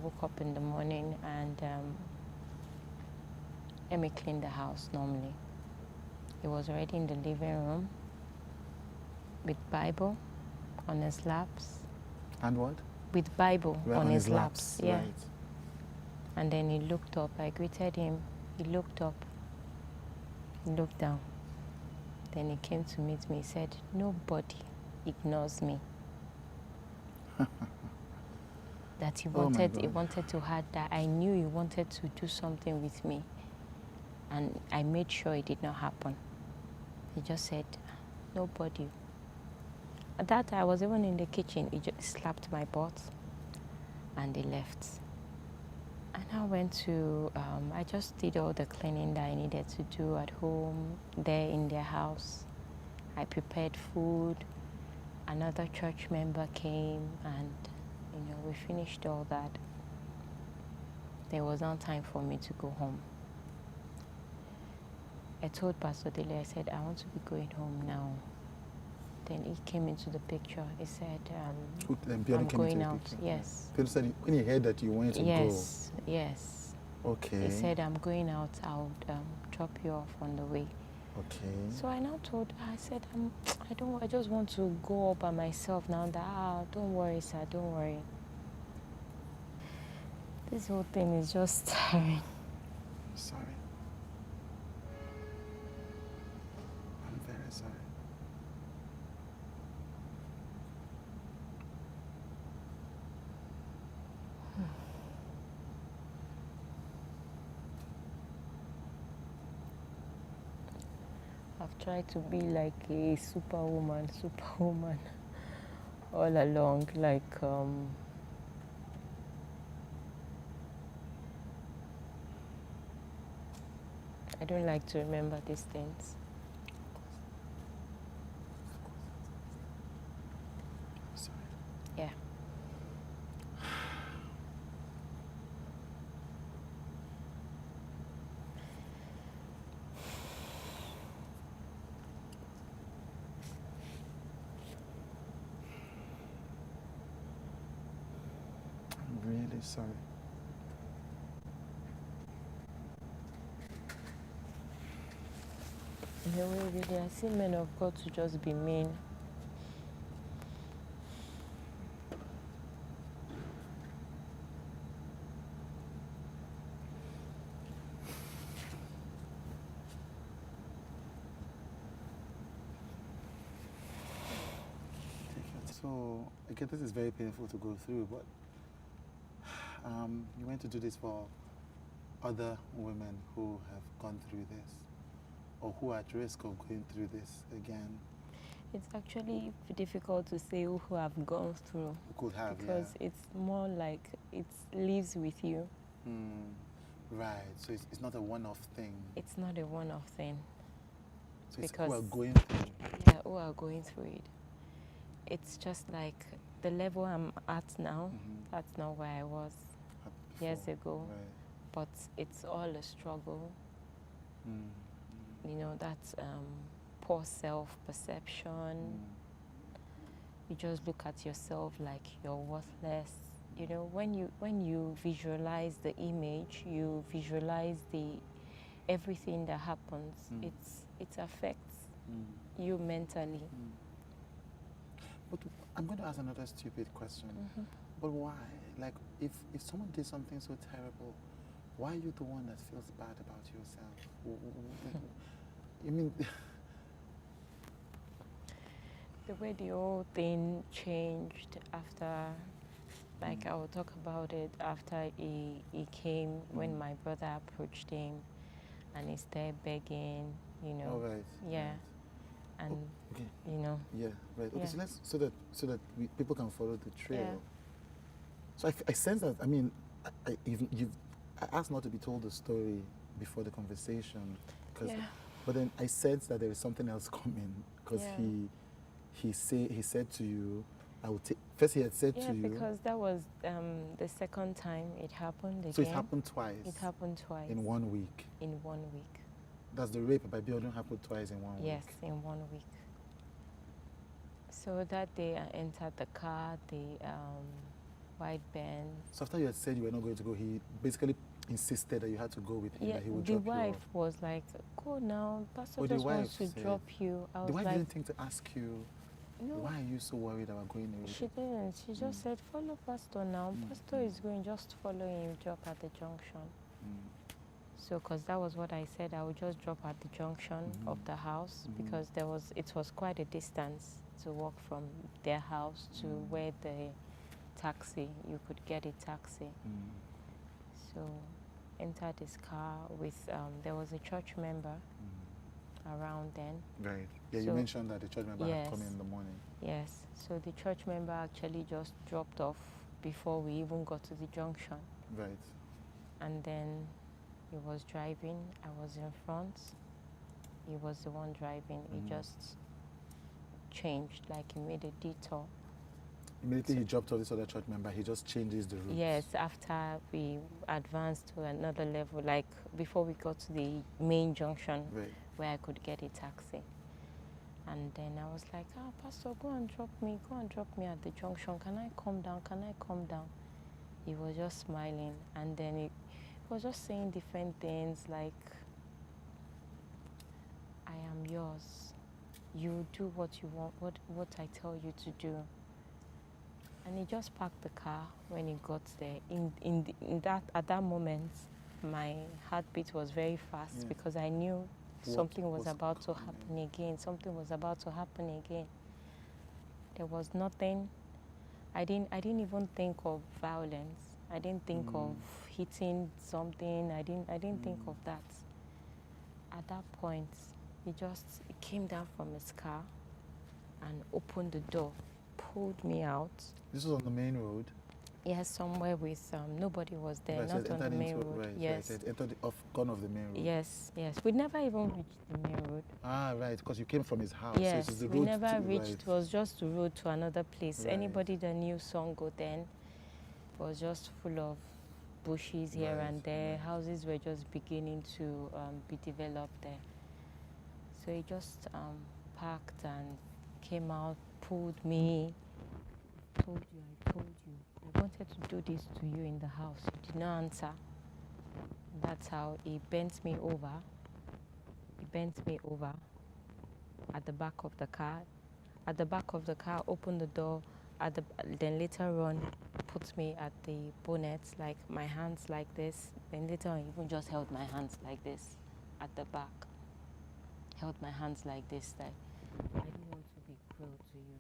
woke up in the morning and let me clean the house normally. He was already in the living room with Bible on his laps. And what? With Bible on his laps. Yeah. Right. And then he looked up. I greeted him. He looked up. He looked down. Then he came to meet me. He said, "Nobody ignores me." That he wanted to have that. I knew he wanted to do something with me. And I made sure it did not happen. He just said, "Nobody." At that time, I was even in the kitchen. He just slapped my butt and he left. And I went to, I just did all the cleaning that I needed to do at home, there in their house. I prepared food. Another church member came and, we finished all that. There was no time for me to go home. I told Pastor Dele, I said, "I want to be going home now." Then he came into the picture. He said, "I'm going out." Yes. He said when he heard that you wanted to go. Yes. Okay. He said, "I'm going out. I'll drop you off on the way." Okay. So I now told her, I said, I just want to go all by myself now. Don't worry, sir, don't worry. This whole thing is just tiring. I'm sorry. I'm very sorry. I've tried to be like a superwoman all along, like I don't like to remember these things. I'm sorry. Yeah. I'm really sorry. In a way, really, I see men of God to just be mean. So, again, this is very painful to go through, but you went to do this for other women who have gone through this, or who are at risk of going through this again. It's actually difficult to say who have gone through. Who could have, because it's more like it lives with you. Right, so it's not a one-off thing. It's not a one-off thing. So it's because who are going through. Yeah, who are going through it. It's just like the level I'm at now, that's not where I was years ago. Right. But it's all a struggle. That's poor self-perception. You just look at yourself like you're worthless. When you visualize the image, you visualize everything that happens. It affects you mentally. But I'm going to ask another stupid question. But why? Like, if someone did something so terrible, why are you the one that feels bad about yourself? I mean... The way the whole thing changed after, like I will talk about it after he came, when my brother approached him and he started begging, Oh, right. Yeah. Right. And, okay. Yeah, right. Okay, yeah. so that people can follow the trail. Yeah. So I sense that, I mean, I asked not to be told the story before the conversation, but then I sense that there is something else coming, because he said to you, I would take, first he had said to you. Yeah, because that was the second time it happened again. So it happened twice? It happened twice. In 1 week? In 1 week. Does the rape by Biodun happen twice in 1 week? Yes, in 1 week. So that day I entered the car, white Benz. So after you had said you were not going to go, he basically insisted that you had to go with him, Yeah, that he would the drop you wife off. was like, go now, Pastor Oh, the just wants wife to said- drop you. I The was wife like, didn't think to ask you, no, why are you so worried about going away? she didn't. She just said, follow Pastor now. Pastor is going, just follow him, drop at the junction. So, because that was what I said, I would just drop at the junction of the house because it was quite a distance to walk from their house to where the taxi, you could get a taxi. So, entered his car with, there was a church member around then. Right. Yeah, you So- mentioned that the church member had come Yes. in the morning. Yes, so the church member actually just dropped off before we even got to the junction. Right. And then he was driving, I was in front. He was the one driving. He just changed, like he made a detour. Immediately he dropped off this other church member, he just changes the route. Yes, after we advanced to another level, like before we got to the main junction Right. where I could get a taxi. And then I was like, Pastor, go and drop me at the junction. Can I come down? He was just smiling. And then he was just saying different things like, I am yours. You do what you want, what I tell you to do. And he just parked the car when he got there. At that moment, my heartbeat was very fast because I knew something was about to happen again. Something was about to happen again. There was nothing. I didn't even think of violence. I didn't think of hitting something. I didn't think of that. At that point, he came down from his car and opened the door, pulled me out. This was on the main road? Yes, somewhere with nobody was there, Right, so not it on the entered main into- road. Right, Yes. right. It entered gone off the main road. Yes. We never even reached the main road. Ah, right, because you came from his house. Yes, so it's the we road never to, reached. Right. It was just the road to another place. Right. Anybody that knew Songo then was just full of bushes here Right, and there. right. Houses were just beginning to be developed there. So he just parked and came out, pulled me. I told you. I wanted to do this to you in the house. You did not answer. That's how he bent me over. At the back of the car. Opened the door. Then later on, put me at the bonnet, like my hands like this. Then later on, even just held my hands like this at the back. Held my hands like this, like I don't want to be cruel to you.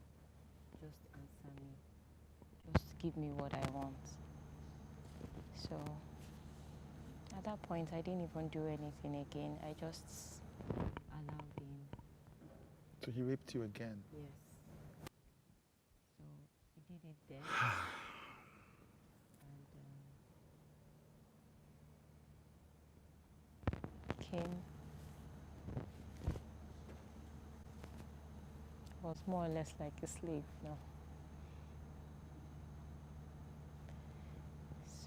Just answer me. Just give me what I want. So at that point, I didn't even do anything again. I just allowed him. So he raped you again? Yes. So he did it there. And came. Was more or less like a slave now.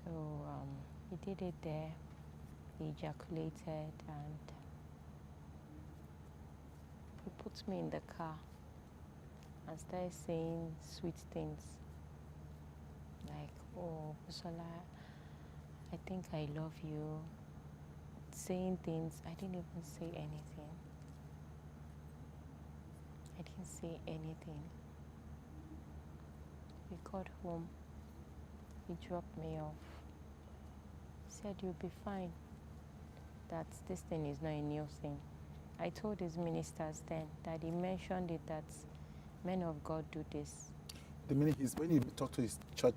So he did it there. He ejaculated and he put me in the car and started saying sweet things like, oh, Busola, I think I love you. Saying things, I didn't even say anything. I didn't say anything. We got home. He dropped me off. He said, you'll be fine. That this thing is not a new thing. I told his ministers then that he mentioned it that men of God do this. The minute when he talked to his church,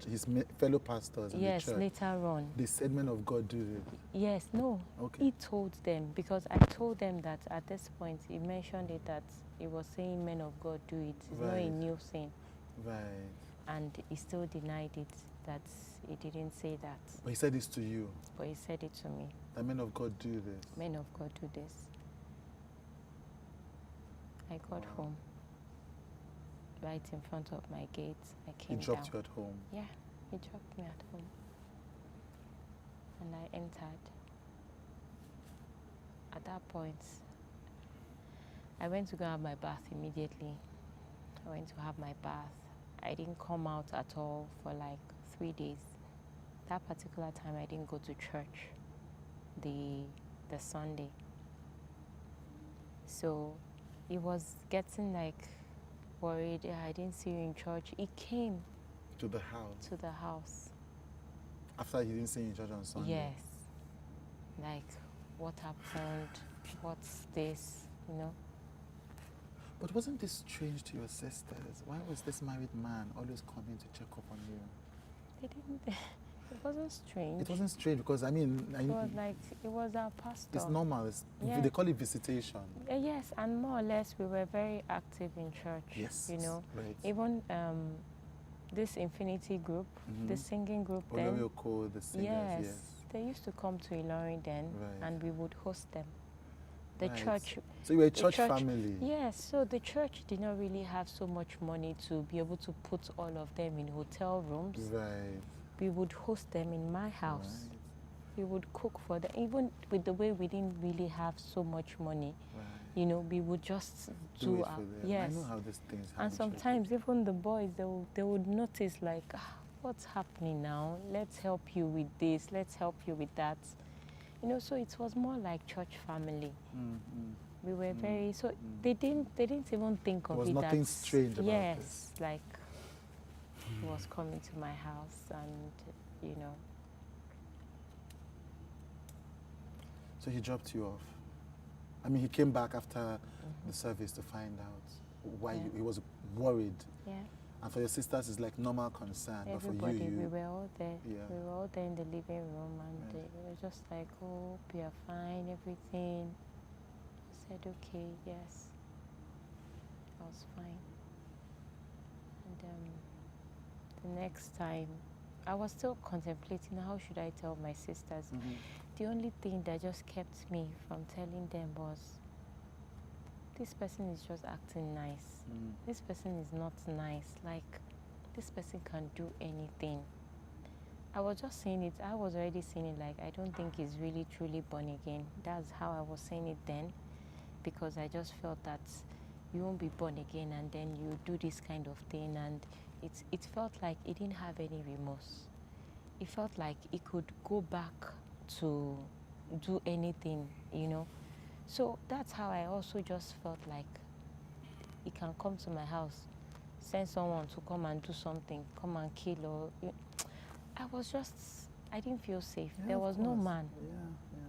fellow pastors in Yes, the church, later on. they said men of God do this. Yes, no. Okay. He told them because I told them that at this point he mentioned it that he was saying men of God do it. It's not a Right. new thing. Right. And he still denied it, that he didn't say that. But he said this to you, But he said it to me. that men of God do this. Men of God do this. I got Wow. home. Right in front of my gate. I He came dropped down. you at home. Yeah, he dropped me at home. And I entered. At that point, I went to go have my bath immediately. I went to have my bath. I didn't come out at all for like 3 days. That particular time I didn't go to church the Sunday. So it was getting like worried. I didn't see you in church. He came to the house. To the house. After you didn't see you in church on Sunday? Yes. Like, what happened? What's this? You know? But wasn't this strange to your sisters? Why was this married man always coming to check up on you? They didn't. It wasn't strange. It wasn't strange because, I mean... It was like, it was our pastor. It's normal. Yeah. They call it visitation. Yes, and more or less we were very active in church. Yes. You know? Right. Even this Infinity group, the singing group then. The singers, yes. They used to come to Ilorin then, and we would host them. The church. So you were a church family? Yes, so the church did not really have so much money to be able to put all of them in hotel rooms. Right. We would host them in my house. Right. We would cook for them. Even with the way we didn't really have so much money, you know, we would just do our... Yes. I know how these things happen. And sometimes even the boys, they would notice like, what's happening now? Let's help you with this. Let's help you with that. You know, so it was more like church family. We were very... So they didn't even think of it. There was nothing strange about this. Yes, like... He was coming to my house and, you know. So he dropped you off? I mean, he came back after the service to find out why he was worried. Yeah. And for your sisters, it's like normal concern. Everybody, but for you, we were all there. Yeah. We were all there in the living room and they were just like, oh, we are fine, everything. I said, okay, yes. I was fine. And the next time, I was still contemplating how should I tell my sisters. The only thing that just kept me from telling them was, this person is just acting nice. This person is not nice. Like, this person can do anything. I was just saying it. I was already saying it like, I don't think he's really truly born again. That's how I was saying it then. Because I just felt that you won't be born again and then you do this kind of thing. And it felt like he didn't have any remorse. It felt like he could go back to do anything, you know. So that's how I also just felt like he can come to my house, send someone to come and do something, come and kill or... I didn't feel safe. Yeah, there was no man.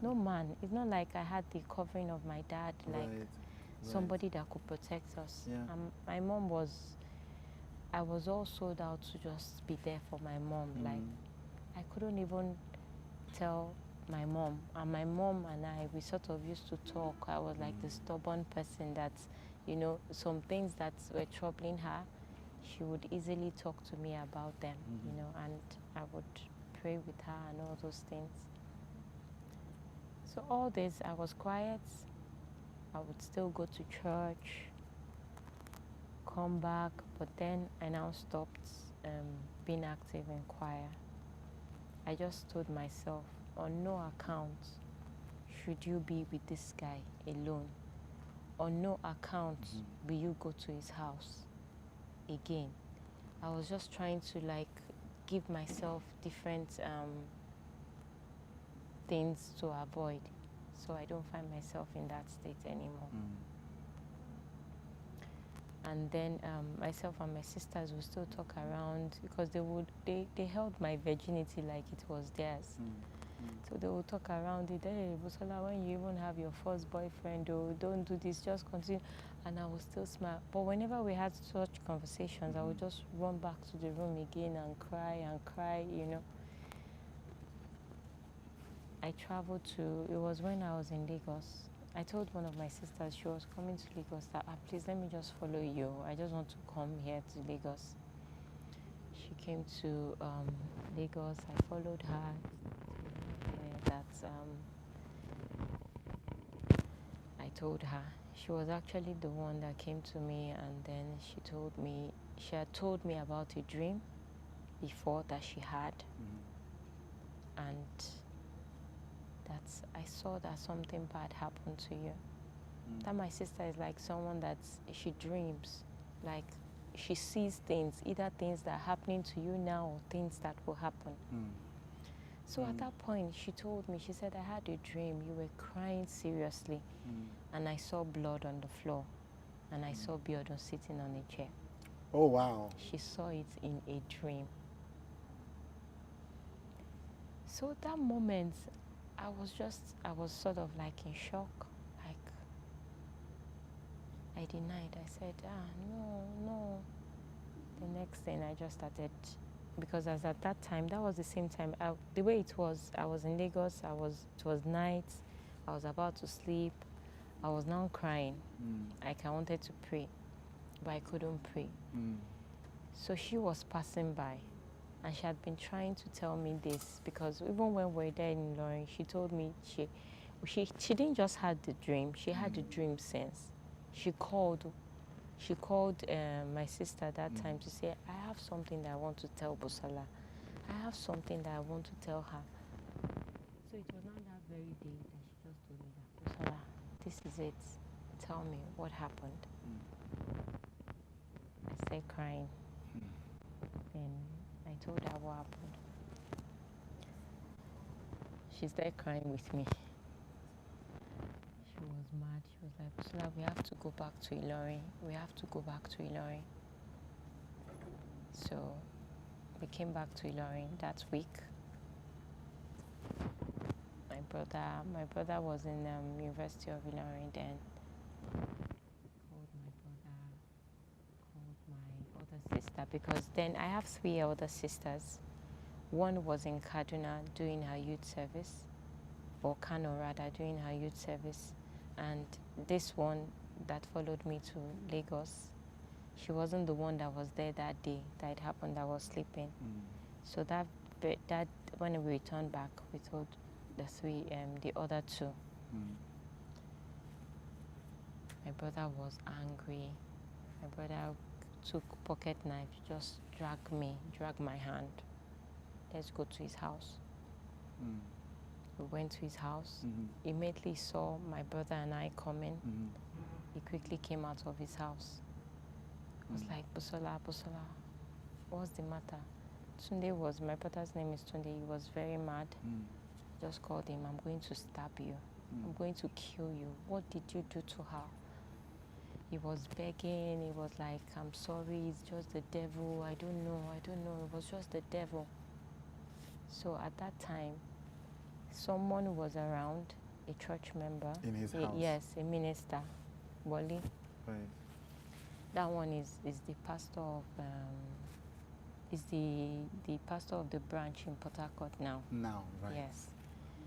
No man. It's not like I had the covering of my dad, like somebody that could protect us. My mom was... I was all sold out to just be there for my mom. Like, I couldn't even tell my mom. And my mom and I, we sort of used to talk. I was like the stubborn person that, you know, some things that were troubling her, she would easily talk to me about them, you know, and I would pray with her and all those things. So all this, I was quiet. I would still go to church, come back, but then I now stopped being active in choir. I just told myself, on no account should you be with this guy alone. On no account will you go to his house again. I was just trying to like give myself different things to avoid so I don't find myself in that state anymore. And then myself and my sisters would still talk around because they held my virginity like it was theirs. So they would talk around it. Hey, Busola, when you even have your first boyfriend, oh, don't do this, just continue. And I would still smile. But whenever we had such conversations, I would just run back to the room again and cry, you know. I traveled it was when I was in Lagos. I told one of my sisters, she was coming to Lagos, that please let me just follow you. I just want to come here to Lagos. She came to Lagos. I followed her. I told her. She was actually the one that came to me, and then she had told me about a dream before that she had. And I saw that something bad happened to you. That my sister is like someone that she dreams, like she sees things, either things that are happening to you now or things that will happen. So at that point, she told me, she said, I had a dream. You were crying seriously. And I saw blood on the floor. And I saw Biodun sitting on a chair. Oh, wow. She saw it in a dream. So that moment, I was sort of like in shock. Like, I denied. I said, no. The next thing I just started, because as at that time, that was the same time, the way it was, I was in Lagos, it was night, I was about to sleep, I was now crying. Like I wanted to pray, but I couldn't pray. So she was passing by, and she had been trying to tell me this, because even when we were there in Ilorin, she told me she didn't just have the dream, she had the dream sense. She called my sister that time to say, I have something that I want to tell Busola. I have something that I want to tell her. So it was not that very day that she just told me that, Busola, this is it. Tell me what happened. I started crying. Then I told her what happened. She started crying with me. She was mad. She was like, Busola, we have to go back to Ilorin. We have to go back to Ilorin. So we came back to Ilorin that week. My brother was in University of Ilorin then. Called my brother, called my other sister, because then I have 3 older sisters. One was in Kaduna doing her youth service, or Kano rather, doing her youth service. And this one that followed me to Lagos, she wasn't the one that was there that day that it happened, that was sleeping. So that when we returned back, we told the other 2. My brother was angry. My brother took pocket knife, just dragged my hand. Let's go to his house. We went to his house. Immediately saw my brother and I coming. He quickly came out of his house. I was like, Busola, what's the matter? My brother's name is Tunde. He was very mad. Just called him, I'm going to stab you. I'm going to kill you. What did you do to her? He was begging. He was like, I'm sorry, it's just the devil. I don't know. It was just the devil. So at that time, someone was around, a church member. In his house? Yes, a minister, Wally. Right. That one is the pastor of the pastor of the branch in Port Harcourt now. Now, right. Yes.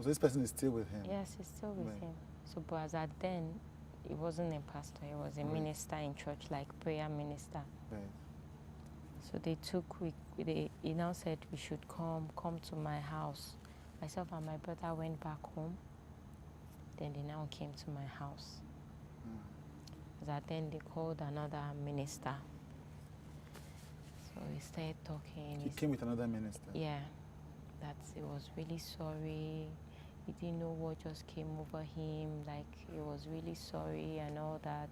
So this person is still with him? Yes, he's still with him. So, but as at then, he wasn't a pastor. He was a minister in church, like prayer minister. Right. So he now said we should come to my house. Myself and my brother went back home. Then they now came to my house. As at then, they called another minister. So he started talking. He came with another minister? Yeah. That he was really sorry. He didn't know what just came over him. Like, he was really sorry and all that.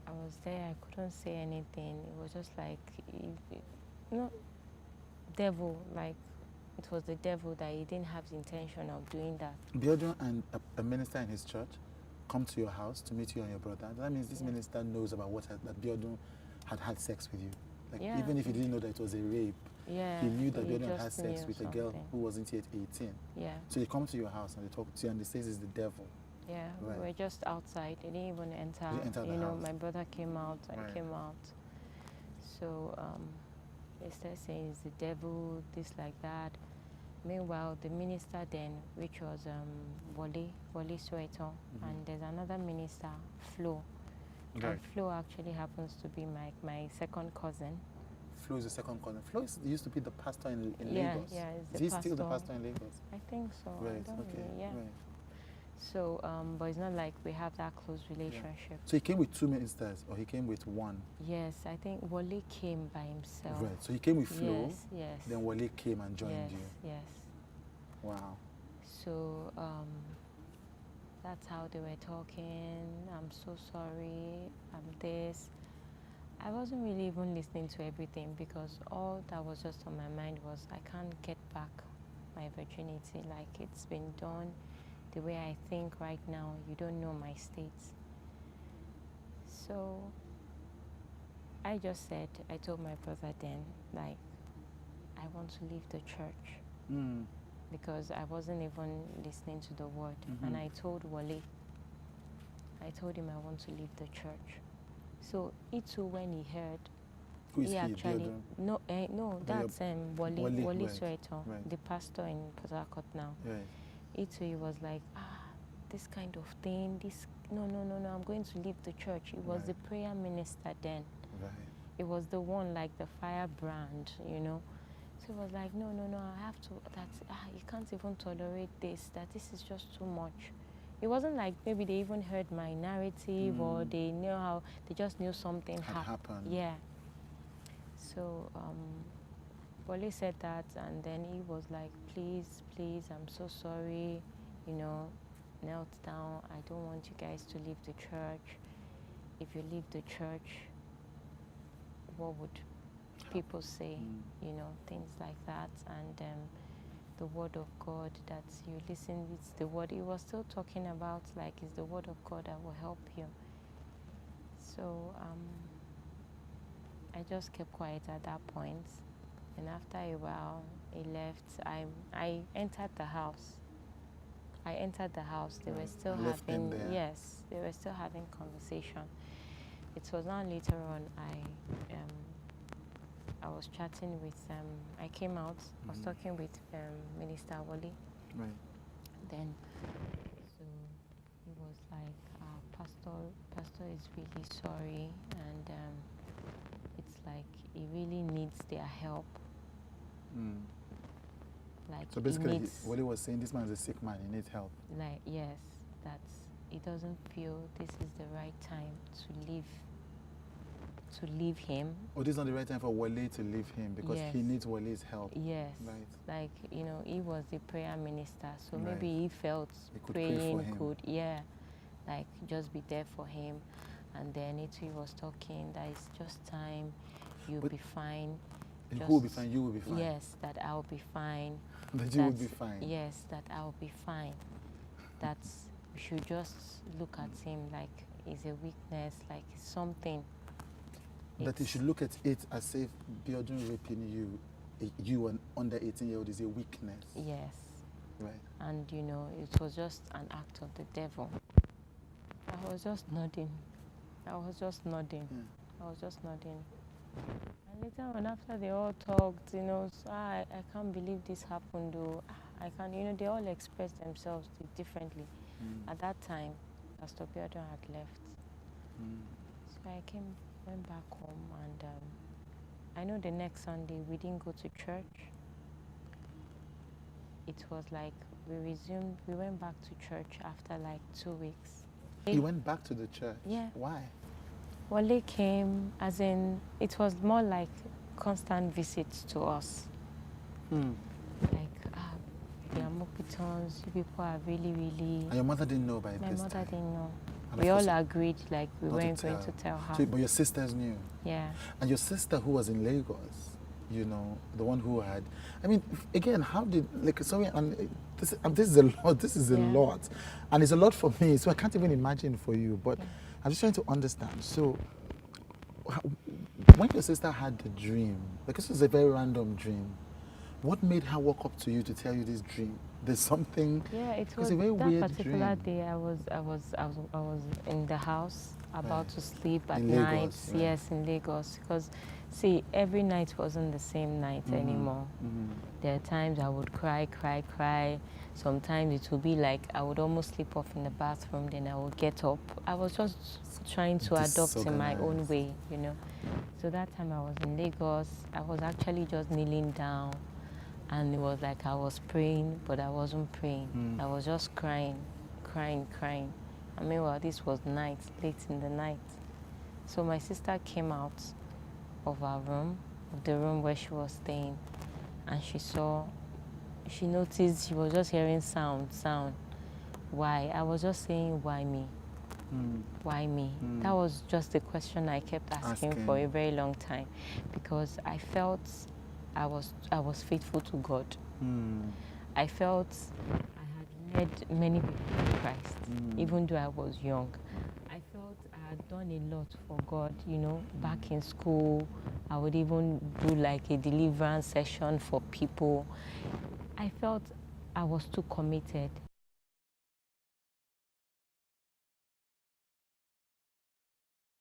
I was there. I couldn't say anything. It was just like, devil. Like, it was the devil that he didn't have the intention of doing that. Biodun and a minister in his church come to your house to meet you and your brother. That means this minister knows about that Biodun had sex with you. Like, even if he didn't know that it was a rape, he knew that Biodun had sex with a girl who wasn't yet 18. Yeah. So he comes to your house and they talk to you and they say it's the devil. Yeah, right. We were just outside. They didn't even enter. The house. My brother came out, I came out. So they started saying it's the devil, this, like that. Meanwhile, the minister then, which was Wale Soweto, and there's another minister, Flo. Right. And Flo actually happens to be my second cousin. Flo is the second cousin. Flo used to be the pastor in Lagos. Yeah, is he still the pastor in Lagos? I think so. Right, I don't okay. really, yeah. Right. So, but it's not like we have that close relationship. Yeah. So he came with 2 ministers, or he came with 1? Yes, I think Wale came by himself. Right, so he came with Flo, yes. then Wale came and joined you. Yes. Wow. So, that's how they were talking. I'm so sorry, I'm this. I wasn't really even listening to everything because all that was just on my mind was I can't get back my virginity. Like, it's been done the way I think right now. You don't know my state. So I just said, I told my brother then, like, I want to leave the church because I wasn't even listening to the word. And I told Wale, I told him I want to leave the church. So he too, when he heard, Who is he actually Biodun? no, that's Wale right. Soweto, Right. the pastor in Port Harcourt now. Right. He too, he was like, this kind of thing, this no, I'm going to leave the church. He was the prayer minister then. Right. It was the one like the firebrand, you know. So he was like, no, I have to, you can't even tolerate this, that this is just too much. It wasn't like maybe they even heard my narrative or they knew how, they just knew something happened. Yeah. So Wale said that, and then he was like, please, I'm so sorry, you know, knelt down. I don't want you guys to leave the church. If you leave the church, what would people say? You know, things like that. And the word of God that you listen, it's the word. He was still talking about, like, it's the word of God that will help you. So I just kept quiet at that point. And after a while, he left. I entered the house. They were still having, they were still having conversation. It was now later on I was chatting with I came out. I was talking with Minister Wale. Right. Then so he was like, Pastor is really sorry, and it's like he really needs their help. Like, so basically, what he was saying, this man is a sick man, he needs help. Like, yes, that he doesn't feel this is the right time to leave him. Oh, this is not the right time for Wale to leave him because he needs Wale's help. Yes. Right. Like, you know, he was the prayer minister, so maybe he felt could praying could, like, just be there for him. And then he was talking that it's just time, you'll be fine. And who will be fine? You will be fine. Yes, that I'll be fine. That you will be fine. Yes, that I'll be fine. That we should just look at him like it's a weakness, like something. That you should look at it as if Biodun raping you an under 18-year-old is a weakness. Yes. Right. And you know, it was just an act of the devil. I was just nodding. And later on, after they all talked, you know, so I can't believe this happened, though. I can't, you know, they all expressed themselves differently. At that time, Pastor Biodun had left. So I went back home, and I know the next Sunday we didn't go to church. It was like we went back to church after like 2 weeks. You went back to the church? Yeah. Why? Wale came, as in, it was more like constant visits to us. Like, the Amokitons, you people are really, really... And your mother didn't know by this time? My mother didn't know. We all agreed, like, we weren't going to tell her. So, but your sisters knew? Yeah. And your sister who was in Lagos, you know, the one who had... I mean, again, how did... Like, sorry, and this is a lot. This is a lot. And it's a lot for me, so I can't even imagine for you. But I'm just trying to understand. So, when your sister had the dream, because it was a very random dream, what made her walk up to you to tell you this dream? There's something... Yeah, it was a very that weird particular dream. day. I was in the house about to sleep at In night. Lagos, right. Yes, in Lagos. Because, see, every night wasn't the same night anymore. There are times I would cry. Sometimes it would be like I would almost sleep off in the bathroom, then I would get up. I was just trying to adopt in my own way, you know. So that time I was in Lagos. I was actually just kneeling down. And it was like I was praying, but I wasn't praying. I was just crying. I mean, well, this was night, late in the night. So my sister came out of our room, of the room where she was staying, and she noticed she was just hearing sound. Why? I was just saying, why me? Why me? That was just the question I kept asking for a very long time, because I felt I was faithful to God. I felt I had led many people to Christ, even though I was young. I felt I had done a lot for God, you know, back in school. I would even do like a deliverance session for people. I felt I was too committed.